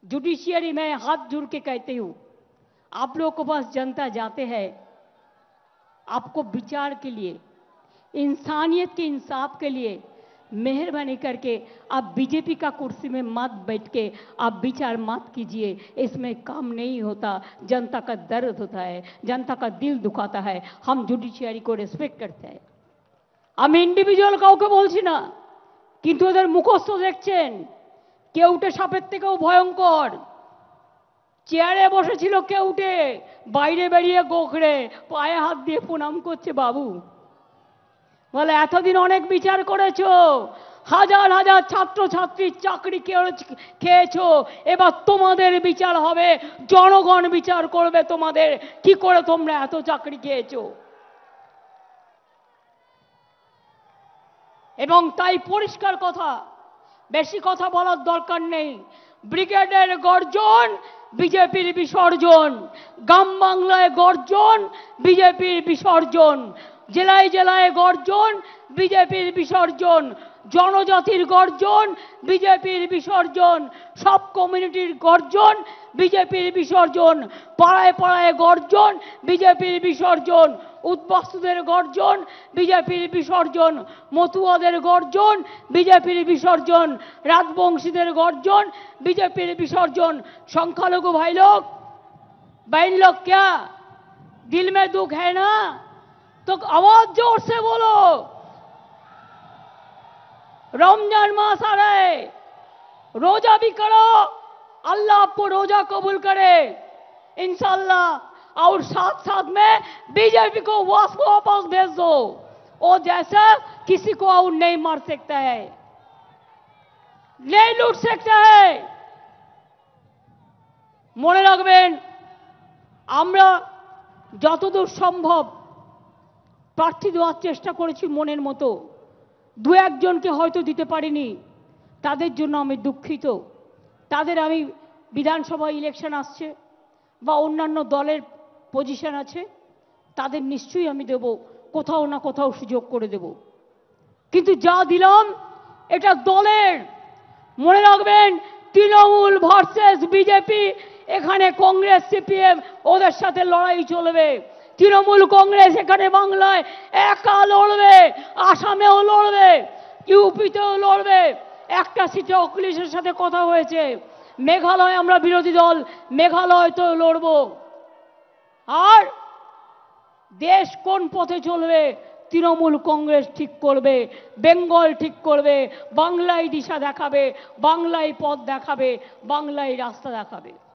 Judiciary में हाथ जोड़ के कहती हूं, आप लोगों के पास जनता जाते हैं आपको विचार के लिए, इंसानियत के इंसाफ के लिए। मेहरबानी करके आप बीजेपी का कुर्सी में मत बैठ के आप विचार मत कीजिए, इसमें काम नहीं होता। जनता का दर्द होता है, जनता का दिल दुखाता है। हम जुडिशियरी को रेस्पेक्ट करते हैं। আমি ইন্ডিভিজুয়াল কাউকে বলছি না, কিন্তু ওদের মুখস্থ দেখছেন, কেউটে সাপের থেকেও ভয়ঙ্কর। চেয়ারে বসেছিল কেউটে, বাইরে বেরিয়ে গোখরে পায়ে হাত দিয়ে প্রণাম করছে বাবু। বলে এতদিন অনেক বিচার করেছো, হাজার হাজার ছাত্র ছাত্রীর চাকরি খেয়েছো, এবার তোমাদের বিচার হবে, জনগণ বিচার করবে তোমাদের কি করে তোমরা এত চাকরি খেয়েছো। এবং তাই পরিষ্কার কথা, বেশি কথা বলার দরকার নেই। ব্রিগেডের গর্জন, বিজেপির বিসর্জন। গ্রাম বাংলায় গর্জন, বিজেপির বিসর্জন। জেলায় জেলায় গর্জন, বিজেপির বিসর্জন। জনজাতির গর্জন, বিজেপির বিসর্জন। সব কমিউনিটির গর্জন, বিজেপির বিসর্জন। পাড়ায় পাড়ায় গর্জন, বিজেপির বিসর্জন। উদ্বাস্তুদের গর্জন, বিজেপির বিসর্জন। মতুয়াদের গর্জন, বিজেপির বিসর্জন। রাজবংশীদের গর্জন, बीजेपी विसर्जन। संख्यालघु भाई लोग बहन लोग, क्या दिल में दुख है ना, तो आवाज जोर से बोलो। रमजान मास आ रहा है, रोजा भी करो, अल्लाह आपको रोजा कबूल करे इंशाल्लाह। और साथ साथ में बीजेपी को वापस भेज दो, वो जैसा किसी को और नहीं मार सकता है, नहीं लूट सकता है। মনে রাখবেন, আমরা যতদূর সম্ভব প্রার্থী দেওয়ার চেষ্টা করেছি মনের মতো। দু একজনকে হয়তো দিতে পারিনি, তাদের জন্য আমি দুঃখিত। তাদের আমি বিধানসভা ইলেকশন আসছে বা অন্যান্য দলের পজিশন আছে, তাদের নিশ্চয়ই আমি দেব, কোথাও না কোথাও সুযোগ করে দেব। কিন্তু যা দিলাম এটা দলের। মনে রাখবেন, তৃণমূল ভার্সেস বিজেপি, এখানে কংগ্রেস সিপিএম ওদের সাথে লড়াই চলবে। তৃণমূল কংগ্রেস এখানে বাংলায় একা লড়বে, আসামেও লড়বে, ইউপিতেও লড়বে। একটা সিটে অখিলেশের সাথে কথা হয়েছে, মেঘালয় আমরা বিরোধী দল, মেঘালয় তো লড়ব। আর দেশ কোন পথে চলবে তৃণমূল কংগ্রেস ঠিক করবে, বেঙ্গল ঠিক করবে, বাংলায় দিশা দেখাবে, বাংলায় পথ দেখাবে, বাংলায় রাস্তা দেখাবে।